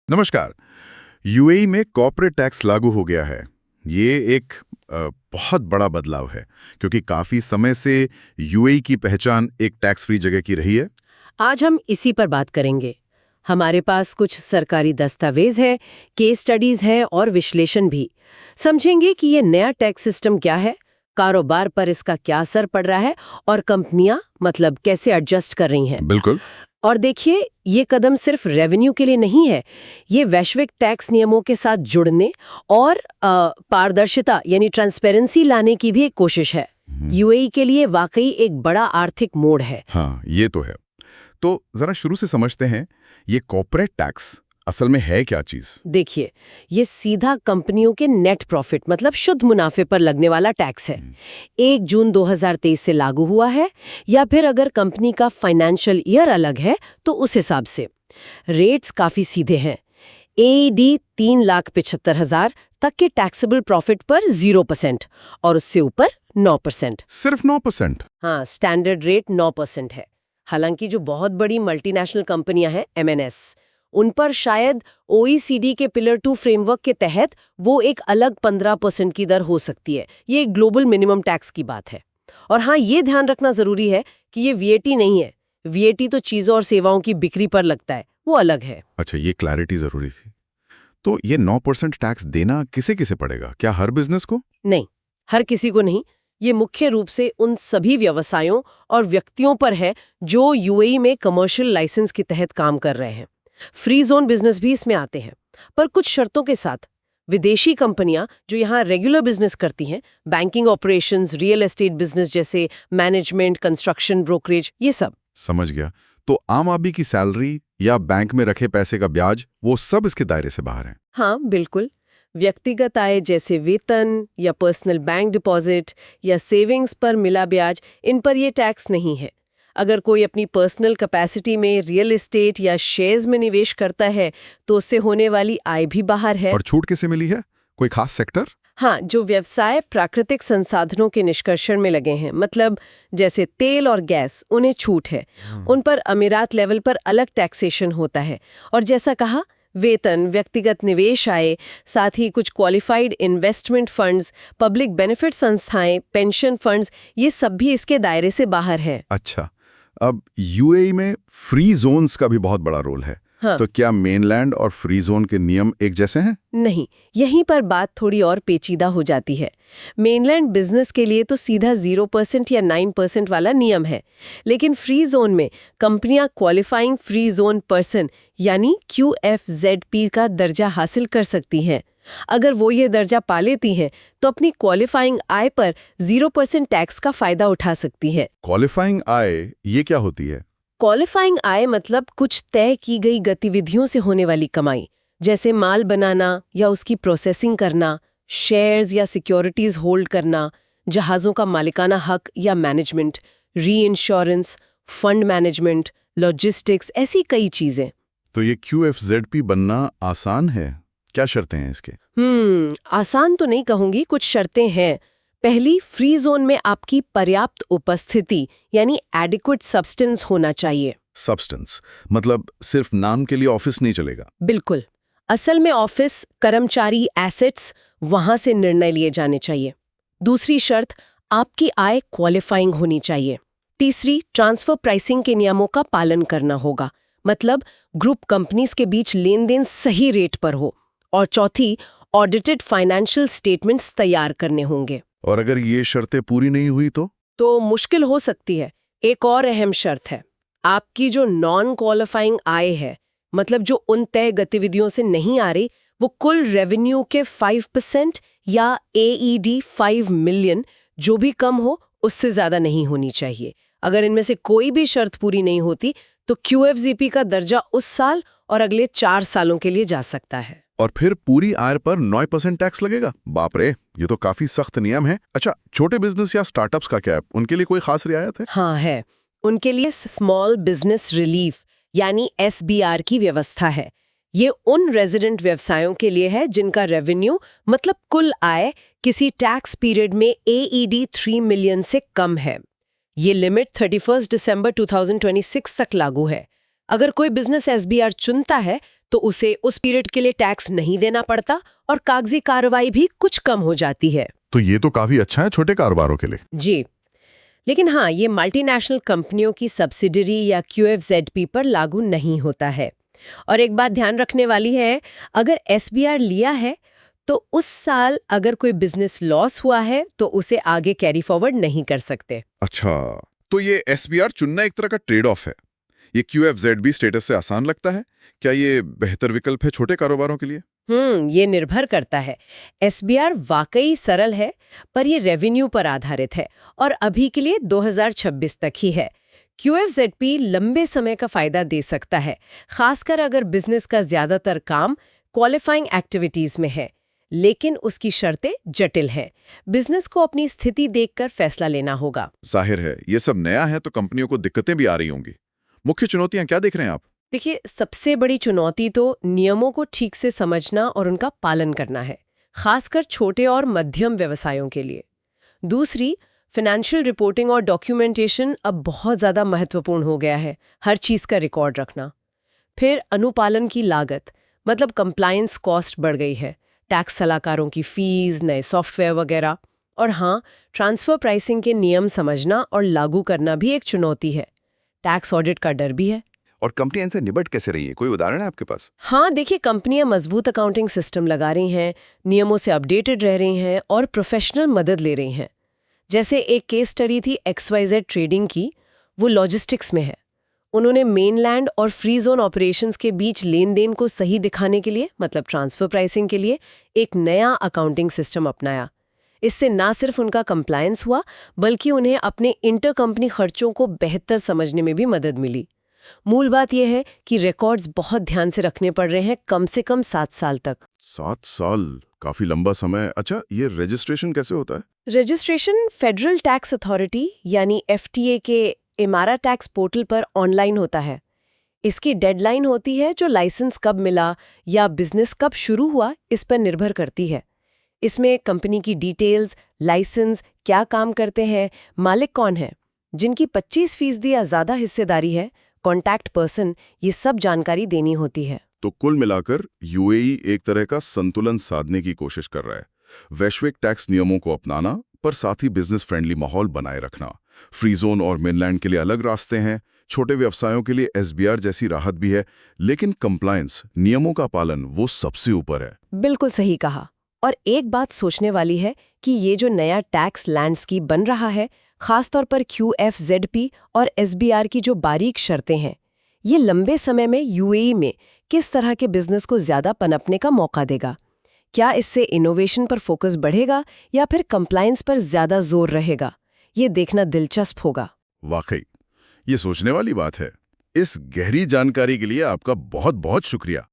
नमस्कार। यूएई में corporate tax लागू हो गया है। ये एक बहुत बड़ा बदलाव है क्योंकि काफी समय से यूएई की पहचान एक टैक्स फ्री जगह की रही है। आज हम इसी पर बात करेंगे। हमारे पास कुछ सरकारी दस्तावेज है, केस स्टडीज है और विश्लेषण भी। समझेंगे कि ये नया टैक्स सिस्टम क्या है, कारोबार पर इसका क्या असर पड़ रहा है और कंपनियां मतलब कैसे एडजस्ट कर रही हैं। बिल्कुल। और देखिए, ये कदम सिर्फ रेवेन्यू के लिए नहीं है, ये वैश्विक टैक्स नियमों के साथ जुड़ने और पारदर्शिता यानी ट्रांसपेरेंसी लाने की भी एक कोशिश है। यूएई के लिए वाकई एक बड़ा आर्थिक मोड़ है। हाँ, ये तो है। तो जरा शुरू से समझते हैं, ये कॉर्पोरेट टैक्स असल में है क्या चीज? देखिए, ये सीधा कंपनियों के नेट प्रॉफिट मतलब शुद्ध मुनाफे पर लगने वाला टैक्स है। 1 जून 2023 से लागू हुआ है, या फिर अगर कंपनी का फाइनेंशियल ईयर अलग है तो उस हिसाब से। रेट्स काफी सीधे हैं। एईडी 3,75,000 तक के टैक्सेबल प्रॉफिट पर 0% और उससे ऊपर 9%। सिर्फ 9%? हाँ, स्टैंडर्ड रेट 9% है। हालांकि जो बहुत बड़ी मल्टीनेशनल कंपनियां हैं एमएनएस, उन पर शायद ओईसीडी के पिलर 2 फ्रेमवर्क के तहत वो एक अलग 15% की दर हो सकती है। ये एक ग्लोबल मिनिमम टैक्स की बात है। और हाँ, ये ध्यान रखना जरूरी है कि ये वीएटी नहीं है। वीएटी तो चीजों और सेवाओं की बिक्री पर लगता है, वो अलग है। अच्छा, ये क्लैरिटी जरूरी थी। तो ये 9% टैक्स देना किसे किसे पड़ेगा? क्या हर बिजनेस को? नहीं, हर किसी को नहीं। ये मुख्य रूप से उन सभी व्यवसायों और व्यक्तियों पर है जो यूएई में कमर्शियल लाइसेंस के तहत काम कर रहे हैं। फ्री जोन बिजनेस भी इसमें आते हैं, पर कुछ शर्तों के साथ। विदेशी कंपनियां जो यहाँ रेगुलर बिजनेस करती हैं, banking operations, real estate business जैसे मैनेजमेंट, कंस्ट्रक्शन, ब्रोकरेज, ये सब। समझ गया। तो आम आदमी की सैलरी या बैंक में रखे पैसे का ब्याज, वो सब इसके दायरे से बाहर है? हाँ, बिल्कुल। व्यक्तिगत आय जैसे वेतन या पर्सनल बैंक डिपॉजिट या सेविंग्स पर मिला ब्याज, इन पर ये टैक्स नहीं है। अगर कोई अपनी पर्सनल कैपेसिटी में रियल एस्टेट या शेयर्स में निवेश करता है तो उससे होने वाली आय भी बाहर है। और छूट किसे मिली है? कोई खास सेक्टर? हाँ, जो व्यवसाय प्राकृतिक संसाधनों के निष्कर्षण में लगे हैं, मतलब जैसे तेल और गैस, उन्हें छूट है। उन पर अमीरात लेवल पर अलग टैक्सेशन होता है। और जैसा कहा, वेतन, व्यक्तिगत निवेश आय, साथ ही कुछ qualified investment funds, public benefit संस्थाएं, पेंशन फंड्स, ये सब भी इसके दायरे से बाहर हैं। अच्छा, अब यूएई में फ्री जोन्स का भी बहुत बड़ा रोल है। हाँ। तो क्या मेनलैंड और फ्री जोन के नियम एक जैसे हैं? नहीं, यहीं पर बात थोड़ी और पेचीदा हो जाती है। मेनलैंड बिजनेस के लिए तो सीधा 0% या 9% वाला नियम है, लेकिन फ्री जोन में कंपनियां क्वालिफाइंग फ्री जोन पर्सन यानी QFZP का दर्जा हासिल कर सकती हैं। अगर वो ये दर्जा पा लेती हैं तो अपनी क्वालिफाइंग आय पर 0% टैक्स का फायदा उठा सकती है। क्वालिफाइंग आय ये क्या होती है? क्वालिफाइंग आय मतलब कुछ तय की गई गतिविधियों से होने वाली कमाई, जैसे माल बनाना या उसकी प्रोसेसिंग करना, शेयर्स या सिक्योरिटीज होल्ड करना, जहाज़ों का मालिकाना हक या मैनेजमेंट, री इंश्योरेंस, फंड मैनेजमेंट, लॉजिस्टिक्स, ऐसी कई चीजें। तो ये QFZP बनना आसान है? क्या शर्तें हैं इसके? आसान तो नहीं कहूंगी, कुछ शर्तें हैं। पहली, फ्री जोन में आपकी पर्याप्त उपस्थिति यानी एडिक्वेट सब्सटेंस होना चाहिए। सब्सटेंस मतलब सिर्फ नाम के लिए ऑफिस नहीं चलेगा? बिल्कुल। असल में ऑफिस, कर्मचारी, एसेट्स, वहां से निर्णय लिए जाने चाहिए। दूसरी शर्त, आपकी आय क्वालिफाइंग होनी चाहिए। तीसरी, ट्रांसफर प्राइसिंग के नियमों का पालन करना होगा, मतलब ग्रुप कंपनीज के बीच लेन देन सही रेट पर हो। और चौथी, ऑडिटेड फाइनेंशियल स्टेटमेंट्स तैयार करने होंगे। और अगर ये शर्तें पूरी नहीं हुई तो मुश्किल हो सकती है। एक और अहम शर्त है, आपकी जो नॉन क्वालिफाइंग आय है, मतलब जो उन तय गतिविधियों से नहीं आ रही, वो कुल रेवेन्यू के 5% या AED 5 मिलियन, जो भी कम हो उससे ज्यादा नहीं होनी चाहिए। अगर इनमें से कोई भी शर्त पूरी नहीं होती तो QFZP का दर्जा उस साल और अगले 4 सालों के लिए जा सकता है। और फिर पूरी आय पर 9% टैक्स लगेगा? बाप रे, ये तो काफी सख्त नियम है। अच्छा, छोटे बिजनेस या स्टार्टअप्स का क्या है? उनके लिए कोई खास रियायत है? हाँ है, उनके लिए स्मॉल बिजनेस रिलीफ यानी SBR की व्यवस्था है। ये उन रेजिडेंट व्यवसायों के लिए है जिनका रेवेन्यू मतलब कुल आय किसी टैक्स पीरियड में AED 3 मिलियन से कम है। ये लिमिट 31 दिसंबर 2026 तक लागू है। अगर कोई बिजनेस SBR चुनता है तो उसे उस पीरियड के लिए टैक्स नहीं देना पड़ता और कागजी कार्रवाई भी कुछ कम हो जाती है। तो ये तो काफी अच्छा है छोटे कारोबारों के लिए। जी, लेकिन हाँ, ये मल्टीनेशनल कंपनियों की सब्सिडरी या QFZP पर लागू नहीं होता है। और एक बात ध्यान रखने वाली है, अगर SBR लिया है तो उस साल अगर कोई बिजनेस लॉस हुआ है तो उसे आगे कैरी फॉरवर्ड नहीं कर सकते। अच्छा, तो ये SBR चुनना एक तरह का ट्रेड ऑफ है। ये QFZB स्टेटस से आसान लगता है? क्या ये बेहतर विकल्प है छोटे कारोबारों के लिए? ये निर्भर करता है। SBR वाकई सरल है, पर ये रेवेन्यू पर आधारित है और अभी के लिए 2026 तक ही है। QFZP लंबे समय का फायदा दे सकता है, खासकर अगर बिजनेस का ज्यादातर काम क्वालिफाइंग एक्टिविटीज में है, लेकिन उसकी शर्तें जटिल हैं। बिजनेस को अपनी स्थिति देखकर फैसला लेना होगा। जाहिर है, ये सब नया है तो कंपनियों को दिक्कतें भी आ रही होंगी। मुख्य चुनौतियां क्या देख रहे हैं आप? देखिए, सबसे बड़ी चुनौती तो नियमों को ठीक से समझना और उनका पालन करना है, खासकर छोटे और मध्यम व्यवसायों के लिए। दूसरी, फाइनेंशियल रिपोर्टिंग और डॉक्यूमेंटेशन अब बहुत ज़्यादा महत्वपूर्ण हो गया है, हर चीज़ का रिकॉर्ड रखना। फिर अनुपालन की लागत, मतलब कंप्लायंस कॉस्ट बढ़ गई है, टैक्स सलाहकारों की फीस, नए सॉफ्टवेयर वगैरह। और हाँ, ट्रांसफर प्राइसिंग के नियम समझना और लागू करना भी एक चुनौती है। टैक्स ऑडिट का डर भी है। और कंपनियां इनसे निपट कैसे रही है? कोई उदाहरण है आपके पास? हाँ, देखिए, कंपनियां मजबूत अकाउंटिंग सिस्टम लगा रही हैं, नियमों से अपडेटेड रह रही हैं और प्रोफेशनल मदद ले रही हैं। जैसे एक केस स्टडी थी XYZ ट्रेडिंग की, वो लॉजिस्टिक्स में है। उन्होंने मेनलैंड और फ्री जोन ऑपरेशंस के बीच लेन देन को सही दिखाने के लिए, मतलब ट्रांसफर प्राइसिंग के लिए, एक नया अकाउंटिंग सिस्टम अपनाया। इससे ना सिर्फ उनका कंप्लायंस हुआ, बल्कि उन्हें अपने इंटर कंपनी खर्चों को बेहतर समझने में भी मदद मिली। मूल बात यह है कि रिकॉर्ड्स बहुत ध्यान से रखने पड़ रहे हैं, कम से कम 7 साल तक। 7 साल, काफी लंबा समय। अच्छा, ये रजिस्ट्रेशन कैसे होता है? रजिस्ट्रेशन फेडरल टैक्स अथॉरिटी यानी FTA के इमारा टैक्स पोर्टल पर ऑनलाइन होता है। इसकी डेडलाइन होती है जो लाइसेंस कब मिला या बिजनेस कब शुरू हुआ, इस पर निर्भर करती है। इसमें कंपनी की डिटेल्स, लाइसेंस, क्या काम करते हैं, मालिक कौन है, जिनकी 25% या ज्यादा हिस्सेदारी है, कॉन्टैक्ट पर्सन, ये सब जानकारी देनी होती है। तो कुल मिलाकर UAE एक तरह का संतुलन साधने की कोशिश कर रहा है। वैश्विक टैक्स नियमों को अपनाना, पर साथ ही बिजनेस फ्रेंडली माहौल बनाए रखना। फ्री जोन और मेनलैंड के लिए अलग रास्ते हैं, छोटे व्यवसायों के लिए SBR जैसी राहत भी है, लेकिन कंप्लायंस, नियमों का पालन, वो सबसे ऊपर है। बिल्कुल सही कहा। और एक बात सोचने वाली है कि ये जो नया टैक्स लैंडस्केप बन रहा है, खासतौर पर QFZP और SBR की जो बारीक शर्तें हैं, ये लंबे समय में UAE में किस तरह के बिजनेस को ज्यादा पनपने का मौका देगा। क्या इससे इनोवेशन पर फोकस बढ़ेगा या फिर कंप्लायंस पर ज्यादा जोर रहेगा, ये देखना दिलचस्प होगा। वाकई, ये सोचने वाली बात है। इस गहरी जानकारी के लिए आपका बहुत बहुत शुक्रिया।